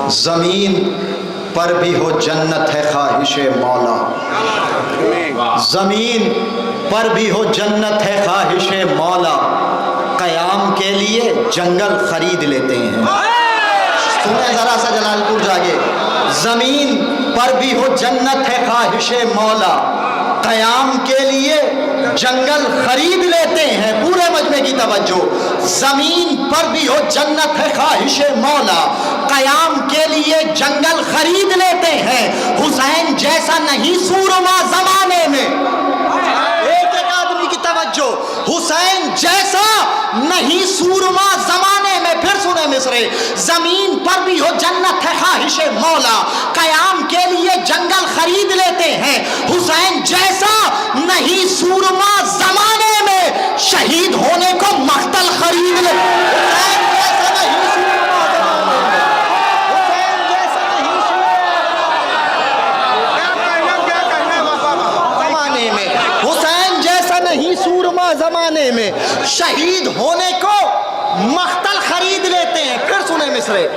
زمین پر بھی ہو جنت ہے خواہش مولا، زمین پر بھی ہو جنت ہے خواہش مولا، قیام کے لیے جنگل خرید لیتے ہیں۔ سنیں ذرا سا جلال پور جاگے، زمین پر بھی ہو جنت ہے خواہش مولا، قیام کے لیے جنگل خرید لیتے ہیں۔ پورے مجمع کی توجہ، زمین پر بھی ہو جنت ہے خواہش مولا، قیام کے لیے جنگل خرید لیتے ہیں۔ حسین جیسا نہیں سورما زمانے میں، ایک ایک آدمی کی توجہ، حسین جیسا نہیں سورما زمانے میں۔ پھر سنیں مصرے، زمین پر بھی ہو جنت ہے خواہش مولا، قیام کے لیے جنگل خرید لیتے ہیں۔ حسین جیسا نہیں سورما زمانے میں، شہید ہونے کو مقتل خرید لے۔ حسین جیسا نہیں سورما زمانے میں، حسین جیسا نہیں سورما زمانے میں، شہید ہونے کو مقتل خرید لیتے ہیں۔ پھر سنیں مصرے،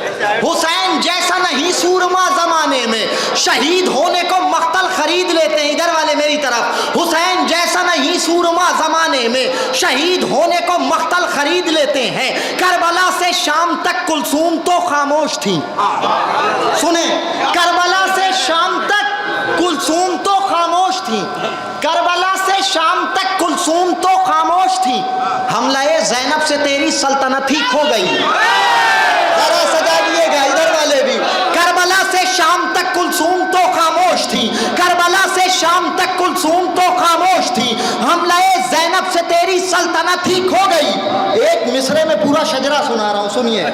حسین جیسا نہیں سورما زمانے میں، شہید ہونے کو مقتل خرید لیتے ہیں۔ ادھر والے میری طرف، حسین جیسا نہیں سورما زمانے میں، شہید ہونے کو مقتل خرید لیتے ہیں۔ کربلا سے شام تک کلثوم تو خاموش تھی۔ سنیں، کربلا سے شام تک کلثوم تو خاموش تھی، کربلا سے شام تک کلثوم تو خاموش تھی، حملہ زینب سے تیری سلطنت ہی کھو گئی۔ ذرا سجا دیے گا ادھر والے بھی، کربلا سے شام تک کلثوم تو خاموش تھی، کربلا سے شام تک کلثوم تو خاموش تھی، حملہ زینب سے تیری سلطنت ہی کھو گئی۔ ایک مصرے میں پورا شجرہ سنا رہا ہوں، سنیے۔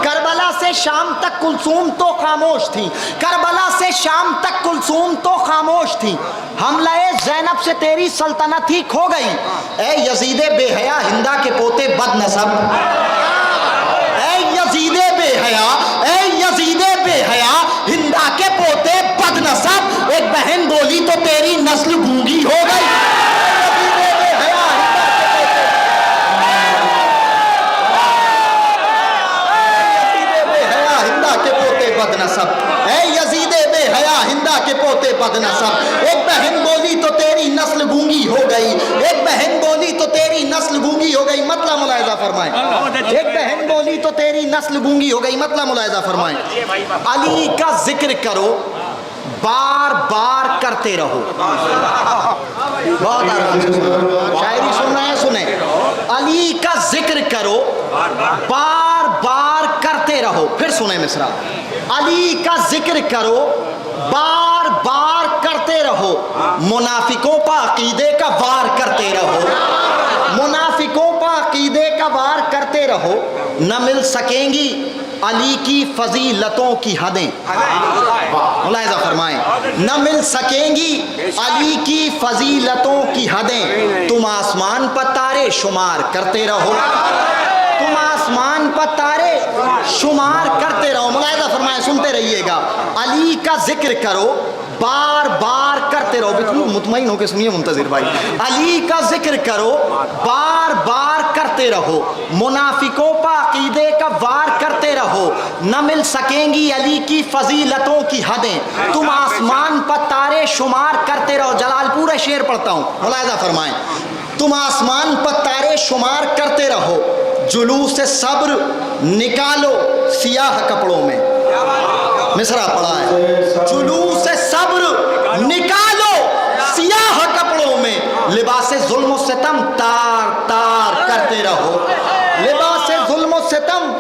کربلا سے شام تک کلثوم تو خاموش تھی، کربلا سے شام تک کلثوم تو خاموش تھی، حملہ زینب سے تیری سلطنت ہی کھو گئی۔ اے یزید بے حیا ہندا کے پوتے بد نسب، اے یزید بے حیا، اے یزید بے حیا ہندا کے پوتے بد نسب، ایک بہن بولی تو تیری نسل گونگی ہو گئی۔ اے یزید بے حیا ہندا کے پوتے بد نسب، ایک بہن بولی تو تیری نسل گونگی ہو گئی، ایک بہن بولی تو تیری نسل گونگی ہو گئی۔ مطلب ملاحظہ فرمائیں، ایک بہن بولی تو تیری نسل گونگی ہو گئی، مطلب ملاحظہ فرمائیں۔ علی کا ذکر کرو بار بار کرتے رہو، بہت آرام سے شاعری سن رہے ہیں، سنیں۔ علی کا ذکر کرو بار بار کرتے رہو۔ پھر سنیں مصرع، علی کا ذکر کرو بار بار کرتے رہو، منافقوں پہ عقیدے کا وار کرتے رہو، منافقوں پہ عقیدے کا وار کرتے رہو، نہ مل سکیں گی علی کی فضیلتوں کی حدیں۔ ملاحظہ فرمائیں، نہ مل سکیں گی علی کی فضیلتوں کی حدیں، تم آسمان پر تارے شمار کرتے رہو، تم آسمان پر تارے شمار کرتے رہو۔ ملاحظہ فرمائیں، سنتے رہیے گا، علی کا ذکر کرو بار بار کرتے رہو۔ بالکل مطمئن ہو کے سنیے منتظر بھائی، علی کا ذکر کرو بار بار کرتے رہو، منافقوں پر عقیدے کا وار کرتے رہو، نہ مل سکیں گی علی کی فضیلتوں کی حدیں، تم آسمان پر تارے شمار کرتے رہو۔ جلال پورے شعر پڑھتا ہوں، ملاحظہ فرمائیں، تم آسمان پر تارے شمار کرتے رہو، جلوس صبر نکالو سیاہ کپڑوں میں۔ مصرع پڑھا ہے، جلوس صبر نکالو سیاہ کپڑوں میں، لباس ظلم و ستم تار تار کرتے رہو، لباس ظلم و ستم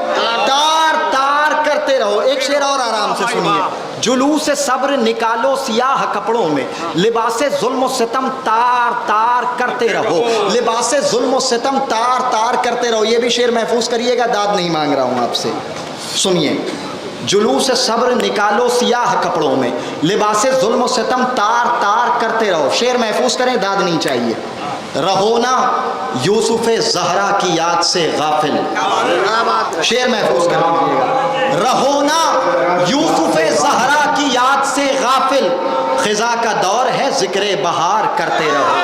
تار تار کرتے رہو۔ ایک شعر اور آرام سے سنیے، جلوس صبر نکالو سیاہ کپڑوں میں، لباس ظلم و ستم تار تار کرتے رہو، لباس ظلم و ستم تار تار کرتے رہو۔ یہ بھی شعر محفوظ کریے گا، داد نہیں مانگ رہا ہوں آپ سے، سنیے۔ جلوس صبر نکالو سیاہ کپڑوں میں، لباس ظلم و ستم تار تار کرتے رہو۔ شعر محفوظ کریں، داد نہیں چاہیے۔ رہو نا یوسف زہرا کی یاد سے غافل، شعر محفوظ کر لیجیے گا، رہو نا یوسف زہرا کی یاد سے غافل، خزاں کا دور ہے ذکر بہار کرتے رہو۔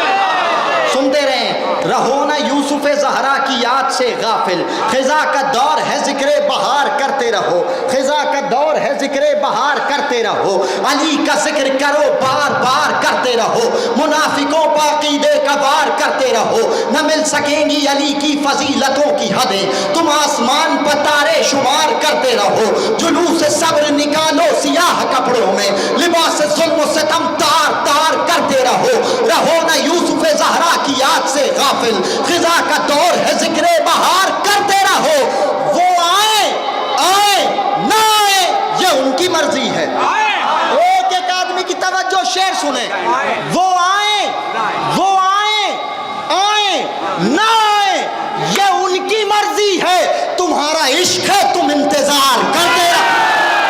سنتے رہیں، رہو نا یوسف زہرا کی یاد سے غافل، خزاں کا دور ہے ذکر بہار کرتے رہو، خزاں کا دور ہے ذکر بہار کرتے رہو، علی کا ذکر کرو بار بار کرتے رہو، منافقوں پہ عقیدے کا وار کرتے رہو، نہ مل سکیں گی علی کی فضیلتوں کی حدیں، تم آسمان پر تارے شمار کرتے رہو، جلوس صبر نکالو سیاہ کپڑوں میں، لباس ظلم و ستم تار تار کرتے رہو، رہو نہ یوسف زہرا کی یاد سے غافل، خزاں کا دور ہے ذکر بہار کرتے رہو، وہ آئے آئے نہ آئے یہ ان کی مرضی ہے، ایک ایک آدمی کی توجہ، شعر سنیں، وہ آئے آئے نہ آئے یہ ان کی مرضی ہے، تمہارا عشق ہے تم انتظار کرتے رہو،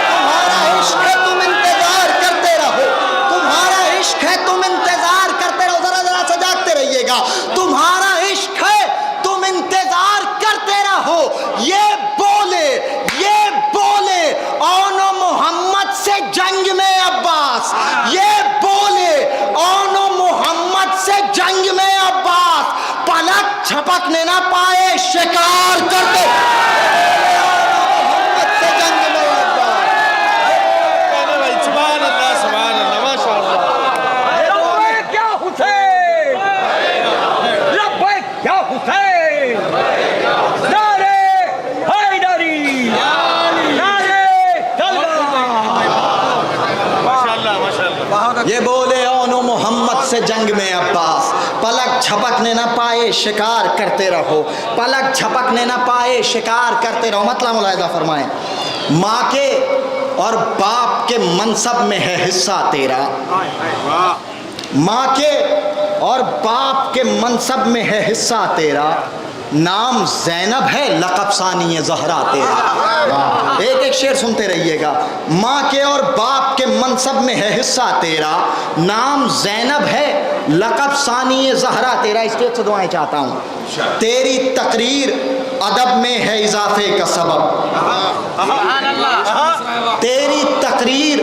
تمہارا عشق ہے تم انتظار کرتے رہو، تمہارا عشق ہے تم انتظار کرتے رہو، ذرا ذرا سے جاگتے رہیے گا، تمہارا عشق ہے تم انتظار کرتے رہو، یہ بولے اونو محمد سے جنگ میں عباس، یہ بولے اونو محمد سے جنگ میں عباس، پلک جھپکنے نہ پائے شکار کرتے محمد سے جنگ میں عباس۔ سبحان اللہ سبحان اللہ ماشاء اللہ۔ لبیک یا حسین، لبیک یا حسین، نعرے حیدری، نعرے طلبہ۔ ماشاء اللہ ماشاء اللہ۔ یہ بولے اونو محمد سے جنگ میں عباس، پلک جھپکنے نہ پائے شکار کرتے رہو، پلک جھپکنے نہ پائے شکار کرتے رہو۔ مطلب ملاحظہ فرمائیں، ماں کے اور باپ کے منصب میں ہے حصہ تیرا، ماں کے اور باپ کے منصب میں ہے حصہ تیرا، نام زینب ہے لقب ثانی زہرا تیرا۔ ایک ایک شعر سنتے رہیے گا، ماں کے اور باپ کے منصب میں ہے حصہ تیرا، نام زینب ہے لقب ثانی زہرا تیرا۔ اسٹیج سے دعائیں چاہتا ہوں، تیری تقریر ادب میں ہے اضافے کا سبب، تیری تقریر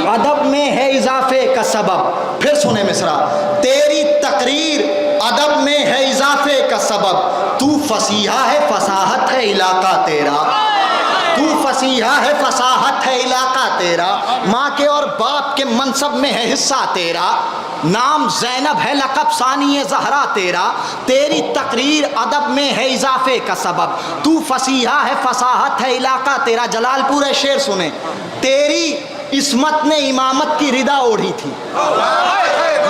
ادب میں ہے اضافے کا سبب۔ پھر سنیں مصرع، تیری تقریر ادب میں ہے اضافے کا سبب، تو فصیحہ ہے فصاحت ہے علاقہ تیرا، تو فصیحہ ہے فصاحت ہے علاقہ تیرا، ماں کے اور باپ کے منصب میں ہے حصہ تیرا، نام زینب ہے لقب ثانی زہرا تیرا، تیری تقریر ادب میں ہے اضافے کا سبب، تو فصیحہ ہے فصاحت ہے علاقہ تیرا۔ جلال پور شعر سنیں، تیری عصمت نے امامت کی ردا اوڑھی تھی،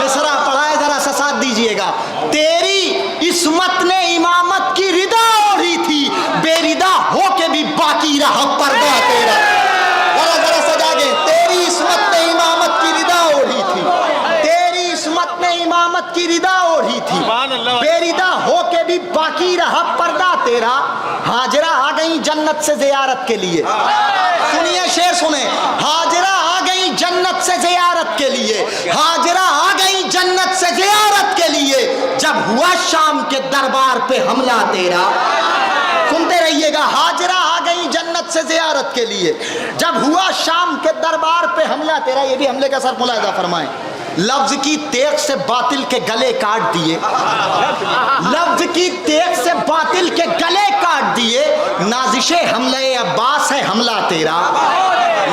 مصرع پڑھائے ذرا سا ساتھ دیجئے گا، تیری عصمت نے امامت کی ردا اوڑھی تھی، بے ردا ہو کے بھی باقی رہا پردہ تیرا۔ ذرا ذرا سجا گے، تیری عصمت نے امامت کی ردا اوڑھی تھی، تیری عصمت نے امامت کی ردا اوڑھی تھی، بے ردا ہو کے بھی باقی رہا پردہ تیرا۔ ہاجرہ آ گئی جنت سے زیارت کے لیے، سنیے شعر سنیں، ہاجرہ آ گئی جنت سے زیارت کے لیے، ہاجرہ آ گئی جنت سے زیارت کے لیے، جب ہوا شام کے دربار پہ حملہ تیرا۔ سنتے رہیے گا، ہاجرہ آ گئی جنت سے زیارت کے لیے، جب ہوا شام کے دربار پہ حملہ تیرا۔ یہ بھی حملے کا سر ملاحظہ فرمائیں، لفظ کی تیغ سے باطل کے گلے کاٹ دیے، لفظ کی تیغ سے باطل کے گلے کاٹ دیے، نازش حملہ عباس ہے حملہ تیرا،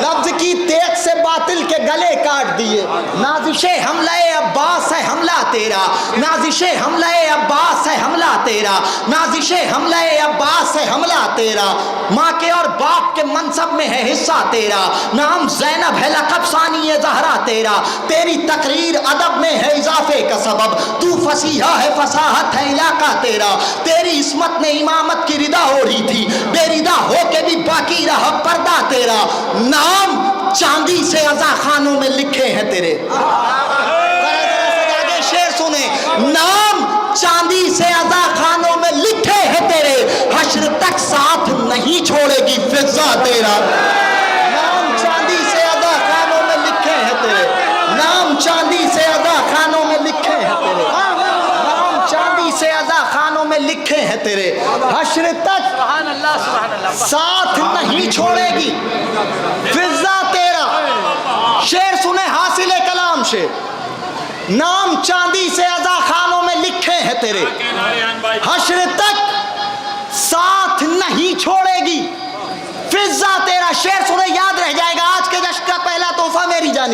لفظ کی تیغ سے باطل کے گلے کاٹ دیے، نازش حملہ عباس ہے حملہ تیرا، نازش حملہ عباس ہے حملہ تیرا، نازش حملہ عباس ہے حملہ تیرا، ماں کے اور باپ کے منصب میں ہے حصہ تیرا، نام زینب ہے لقب ثانی زہرا تیرا، تیری تقریر ادب میں ہے اضافے کا سبب، تو فصیحہ ہے فصاحت ہے علاقہ تیرا، تیری عصمت نے امامت کی ردا اوڑھی تھی، بے ردا ہو کے بھی باقی رہا پردہ تیرا، نام چاندی سے عزا خانوں میں لکھے ہیں تیرے۔ شعر سنیں، نام چاندی سے عزا خانوں میں لکھے ہیں تیرے، حشر تک ساتھ نہیں چھوڑے گی فضا تیرا۔ نام چاندی سے عزا خانوں میں لکھے ہیں تیرے، نام چاندی سے عزا خانوں میں لکھے ہیں تیرے، نام چاندی سے عزا خانوں میں لکھے ہیں تیرے، حشر تک ساتھ نہیں چھوڑے گی فضا تیرا۔ شعر سنیں، حاصل کلام شعر، نام چاندی سے عزا خانوں میں لکھے ہیں تیرے، حشر تک ساتھ نہیں چھوڑے گی فضا تیرا۔ شعر سنیں، یاد رہ جائے گا، آج کے جشن کا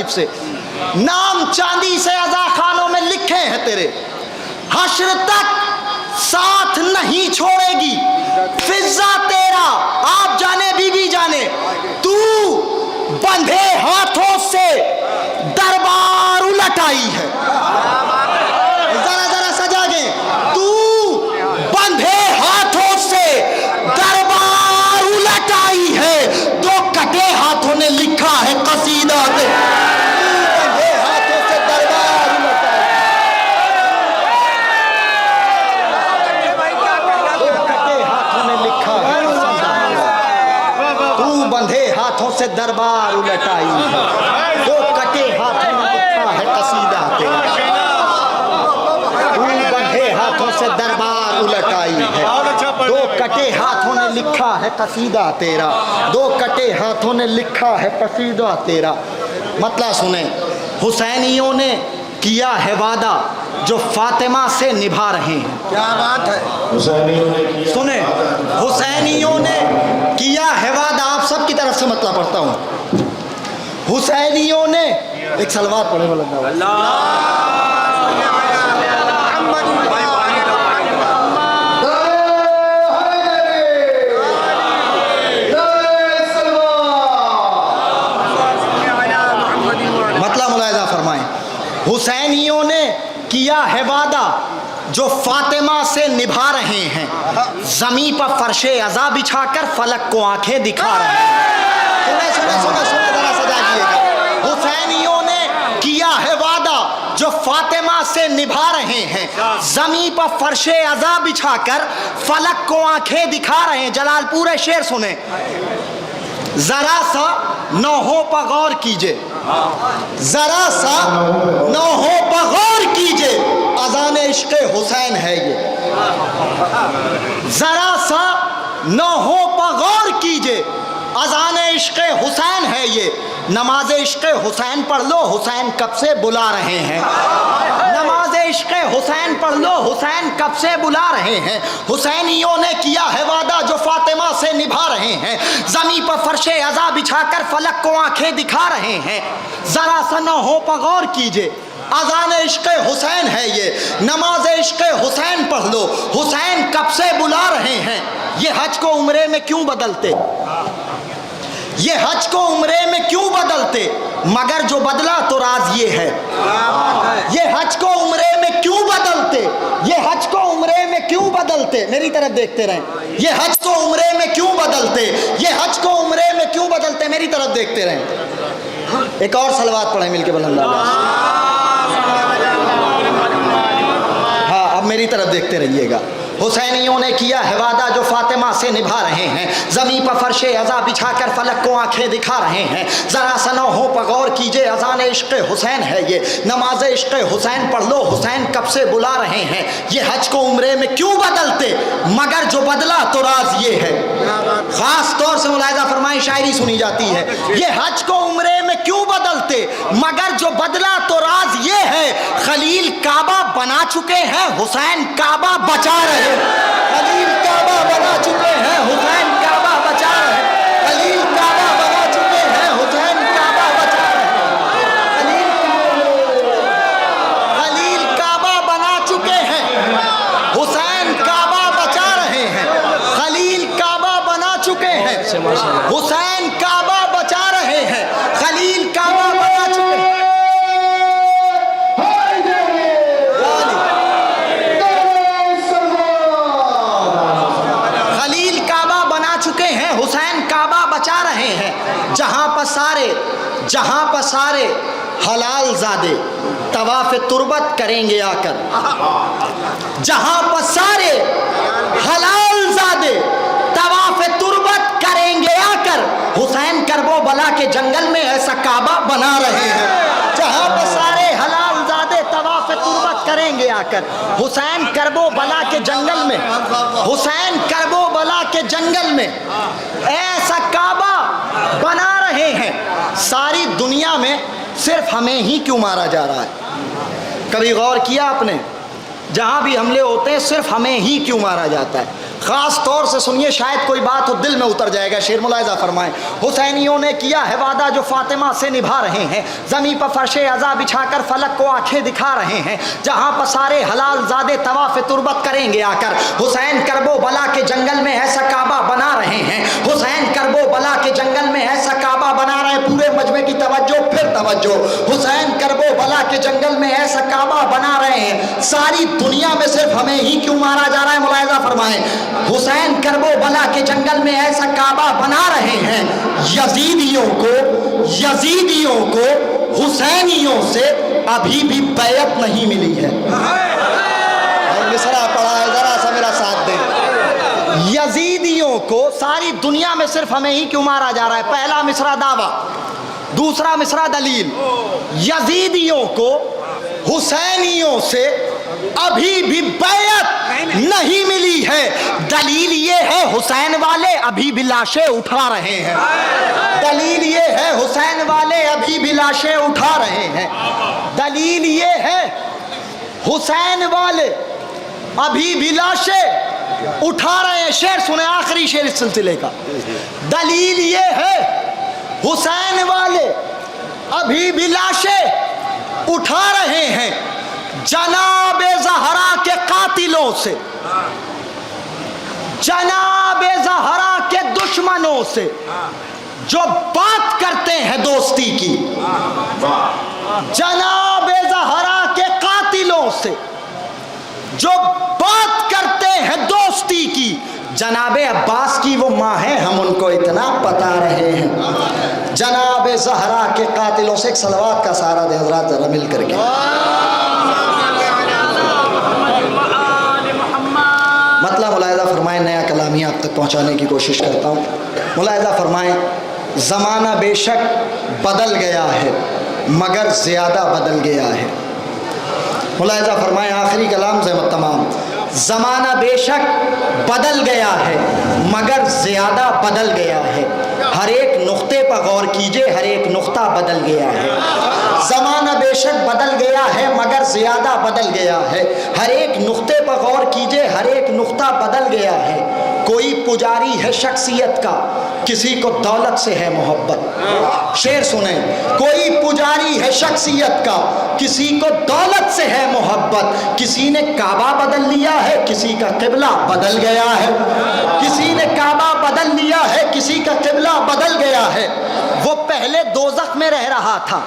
جانب سے. نام چاندی سے عزا خانوں میں لکھے ہیں تیرے, حشر تک ساتھ نہیں چھوڑے گی فضا تیرا. آپ جانے بی بی جانے, تو بندھے ہاتھوں سے دربار الٹ آئی ہے. ذرا ذرا سجا گئے, تو بندھے ہاتھوں سے دربار الٹ آئی ہے. دو کٹے ہاتھوں نے لکھا ہے قصیدہ تے, تو بندھے ہاتھوں سے دربار الٹ آئی, دو کٹے ہاتھوں نے لکھا ہے قصیدہ, تو بندھے ہاتھوں سے دربار الٹ آئی ہے. دو کٹے ہاتھوں نے لکھا ہے قصیدہ تیرا, تو بندھے ہاتھوں سے دربار الٹ آئی ہے. دو کٹے ہاتھوں نے لکھا ہے قصیدہ تیرا, دو کٹے ہاتھوں نے لکھا ہے قصیدہ تیرا. مطلب سنیں, حسینیوں نے کیا ہے وعدہ جو فاطمہ سے نبھا رہے ہیں. کیا بات ہے. سنیں, حسینیوں نے کیا ہے وعدہ, آپ سب کی طرف سے مطلب پڑھتا ہوں. حسینیوں نے ایک سلوات پڑھے اللہ حسینیوں نے کیا ہے وعدہ جو فاطمہ سے نبھا رہے ہیں, زمین پر فرش عزا بچھا کر فلک کو آنکھیں دکھا رہے ہیں. سنے ذرا سجا کیے گا. حسینیوں نے کیا ہے وعدہ جو فاطمہ سے نبھا رہے ہیں, زمین پر فرش عزا بچھا کر فلک کو آنکھیں دکھا رہے ہیں. جلال پورے شعر سنیں, ذرا سا نوحوں پر غور کیجئے, ذرا سا نوحوں پر غور کیجئے, اذان عشق حسین ہے یہ. ذرا سا نوحوں پر غور کیجئے, اذان عشق حسین ہے یہ. نماز عشق حسین پڑھ لو, حسین کب سے بلا رہے ہیں. نماز عشق حسین پڑھ لو, حسین کب سے بلا رہے ہیں. حسینیوں نے کیا ہے وعدہ جو فاطمہ سے نبھا رہے ہیں, زمین پر فرش عزا بچھا کر فلک کو آنکھیں دکھا رہے ہیں. ذرا سا نوحوں پر غور کیجئے, اذان عشق حسین ہے یہ. نماز عشق حسین پڑھ لو, حسین کب سے بلا رہے ہیں. یہ حج کو عمرے میں کیوں بدلتے, یہ حج کو عمرے میں کیوں بدلتے, مگر جو بدلا تو راز یہ ہے. یہ حج کو عمرے میں کیوں بدلتے, یہ حج کو عمرے میں کیوں بدلتے, میری طرف دیکھتے رہیں. یہ حج کو عمرے میں کیوں بدلتے, یہ حج کو عمرے میں کیوں بدلتے, میری طرف دیکھتے رہیں. ایک اور صلوات پڑھیں مل کے بلند آواز. ہاں اب میری طرف دیکھتے رہیے گا. حسینیوں نے کیا ہے وعدہ جو فاطمہ سے نبھا رہے ہیں, زمین پر فرش عزا بچھا کر فلک کو آنکھیں دکھا رہے ہیں. ذرا سا نوحوں پر غور کیجئے, اذان عشق حسین ہے یہ. نماز عشق حسین پڑھ لو, حسین کب سے بلا رہے ہیں. یہ حج کو عمرے میں کیوں بدلتے, مگر جو بدلا تو راز یہ ہے. خاص طور سے ملاحظہ فرمائیں, شاعری سنی جاتی ہے. یہ حج کو عمرے میں کیوں بدلتے, مگر جو بدلا تو راز یہ ہے. خلیل کعبہ بنا چکے ہیں, حسین کعبہ بچا رہے. خلیل کعبہ بنا چکے ہیں, حسین کعبہ بچا رہے. خلیل کعبہ بنا چکے ہیں, حسین کعبہ بچا رہے. خلیل کعبہ بنا چکے ہیں, حسین کعبہ بچا رہے ہیں. خلیل کعبہ بنا چکے ہیں, حسین کعبہ بچا رہے ہیں. خلیل کعبہ بنا چکے ہیں. حسین کعبہ بچا رہے ہیں. جہاں پر سارے حلال زادے طواف تربت کریں گے آ کر. جہاں پر سارے حلال زادے طواف تربت کریں گے آ کر, حسین کرب و بلا کے جنگل میں ایسا کعبہ بنا رہے ہیں. جہاں پر سارے حلال زادے طواف تربت کریں گے آ کر, حسین کرب و بلا کے جنگل میں, حسین کرب و بلا کے جنگل میں ایسا کعبہ بنا رہے ہیں. ساری دنیا میں صرف ہمیں ہی کیوں مارا جا رہا ہے, کبھی غور کیا آپ نے؟ جہاں بھی حملے ہوتے ہیں صرف ہمیں ہی کیوں مارا جاتا ہے. خاص طور سے سنیے، شاید کوئی بات ہو دل میں اتر جائے گا. شیر ملاحظہ فرمائیں. حسینیوں نے کیا ہے وعدہ جو فاطمہ سے نبھا رہے ہیں، زمین پر فرش عزا بچھا کر فلک کو آنکھیں دکھا رہے ہیں، جہاں پر سارے حلال زادے طواف تربت کریں گے آ کر. حسین کرب و بلا کے جنگل میں ایسا کعبہ بنا رہے ہیں، حسین کرب و بلا کے جنگل میں ایسا کعبہ بنا رہے ہیں. پورے مجمع کی توجہ، پھر توجہ. حسین کرب و بلا کے جنگل میں ایسا کعبہ بنا رہے ہیں، ساری دنیا میں صرف ہمیں ہی کیوں مارا جا رہا ہے؟ ملاحظہ فرمائیں. حسین کرب و بلا کے جنگل میں ایسا کعبہ بنا رہے ہیں، یزیدیوں کو حسینیوں سے ابھی بھی بیعت نہیں ملی ہے. مصرع پڑھا ہے، ذرا سا میرا ساتھ دیں. یزیدیوں کو ساری دنیا میں صرف ہمیں ہی کیوں مارا جا رہا ہے؟ پہلا مصرع دعویٰ، دوسرا مصرع دلیل. یزیدیوں کو حسینیوں سے ابھی بھی بیعت نہیں ملی ہے. دلیل یہ ہے حسین والے ابھی بھی لاشیں اٹھا رہے ہیں. دلیل یہ ہے حسین والے ابھی بھی لاشیں اٹھا رہے ہیں. دلیل یہ ہے حسین والے ابھی بھی لاشیں اٹھا رہے ہیں. شعر سنیں، آخری شعر اس سلسلے کا. دلیل یہ ہے حسین والے ابھی بھی لاشیں اٹھا رہے ہیں جناب زہرا کے قاتلوں سے، جناب زہرا کے دشمنوں سے جو بات کرتے ہیں دوستی کی. جناب زہرا کے قاتلوں سے جو بات کرتے ہیں دوستی کی. جناب عباس کی وہ ماں ہے، ہم ان کو اتنا بتا رہے ہیں. جناب زہرا کے قاتلوں سے. ایک صلوات کا سہارا دیں حضرات ذرا مل کر کے. مطلب ملاحظہ فرمائیں، نیا کلامیہ آپ تک پہنچانے کی کوشش کرتا ہوں. ملاحظہ فرمائیں، زمانہ بے شک بدل گیا ہے مگر زیادہ بدل گیا ہے. ملاحظہ فرمائیں، آخری کلام سے تمام. زمانہ بے شک بدل گیا ہے مگر زیادہ بدل گیا ہے. ہر ایک نقطے پر غور کیجئے، ہر ایک نقطہ بدل گیا ہے. زمانہ بے شک بدل گیا ہے مگر زیادہ بدل گیا ہے. ہر ایک نقطے پر غور کیجئے، ہر ایک نقطہ بدل گیا ہے. کوئی پجاری ہے شخصیت کا، کسی کو دولت سے ہے محبت. شعر سنیں. کوئی پجاری ہے شخصیت کا، کسی کو دولت سے ہے محبت. کسی نے کعبہ بدل لیا ہے، کسی کا قبلہ بدل گیا ہے. کسی نے کعبہ بدل لیا ہے، کسی کا قبلہ بدل گیا ہے. وہ پہلے دوزخ میں رہ رہا تھا،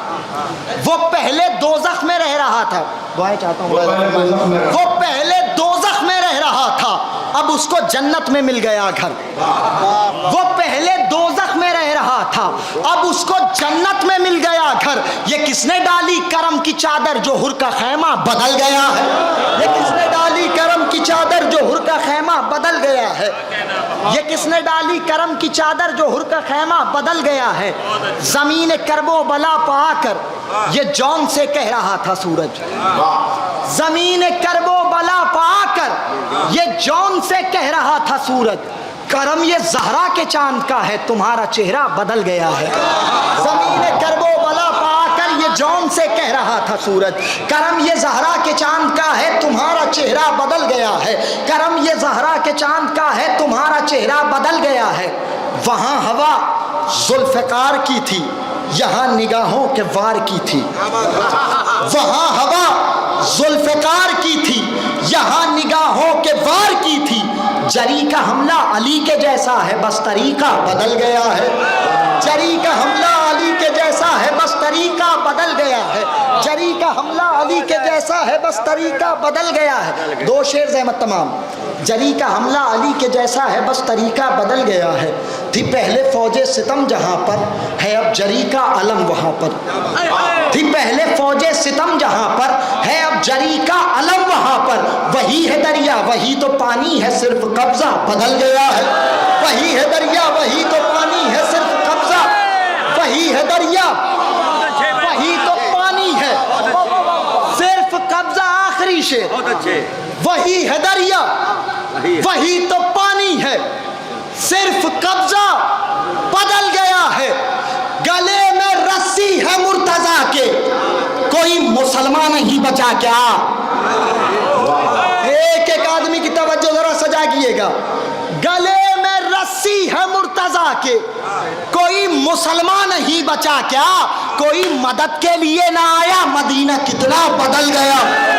وہ پہلے دوزخ میں رہ رہا تھا. دعائیں چاہتا ہوں. وہ پہلے دوزخ میں رہ رہا تھا، اب اس کو جنت میں مل گیا گھر. وہ پہلے دوزخ میں رہ رہا تھا، اب اس کو جنت میں مل گیا گھر. یہ کس نے ڈالی کرم کی چادر جو ہر کا خیمہ بدل گیا ہے؟ یہ کس نے ڈالی کرم کی چادر جو ہر کا خیمہ بدل گیا ہے؟ یہ کس نے ڈالی کرم کی چادر جو ہر کا خیمہ بدل گیا ہے؟ زمین کرب و بلا پا کر یہ جون سے کہہ رہا تھا سورج. زمین کرب و بلا پا کر یہ جون سے کہہ رہا تھا سورج. کرم یہ زہرا کے چاند کا ہے، تمہارا چہرہ بدل گیا ہے. زمین کرب و بلا پا کر یہ جون سے کہہ رہا تھا سورج. کرم یہ زہرا کے چاند کا ہے، تمہارا چہرہ بدل گیا ہے. کرم یہ زہرا کے چاند کا ہے، تمہارا چہرہ بدل گیا ہے. وہاں ہوا ذوالفقار کی تھی، یہاں نگاہوں کے وار کی تھی. وہاں ہوا ذوالفقار کی تھی، یہاں نگاہوں کے وار کی تھی. جری کا حملہ علی کے جیسا ہے، بس طریقہ بدل گیا ہے. جری کا حملہ علی کے جیسا ہے، بس طریقہ بدل گیا ہے. جری کا حملہ علی کے جیسا ہے، بس طریقہ بدل گیا ہے. دو شعر زحمت تمام. جری کا حملہ علی کے جیسا ہے، بس طریقہ بدل گیا ہے. تھی پہلے فوج ستم جہاں پر، ہے اب جری کا علم وہاں پر. تھی پہلے فوج ستم جہاں پر، ہے اب جری کا علم وہاں پر. وہی ہے دریا وہی تو پانی ہے، صرف قبضہ بدل گیا ہے. وہی ہے دریا وہی تو پانی ہے، صرف قبضہ. وہی ہے دریا وہی تو پانی ہے، صرف قبضہ. آخری شعر. وہی ہے دریا وہی تو پانی ہے، صرف قبضہ بدل گیا ہے. گلے میں رسی ہے مرتضیٰ کے، کوئی مسلمان نہیں بچا کیا. ایک ایک آدمی کی توجہ ذرا سجا کیے گا. گلے میں رسی ہے مرتضیٰ کے، کوئی مسلمان نہیں بچا کیا، کوئی مدد کے لیے نہ آیا، مدینہ کتنا بدل گیا.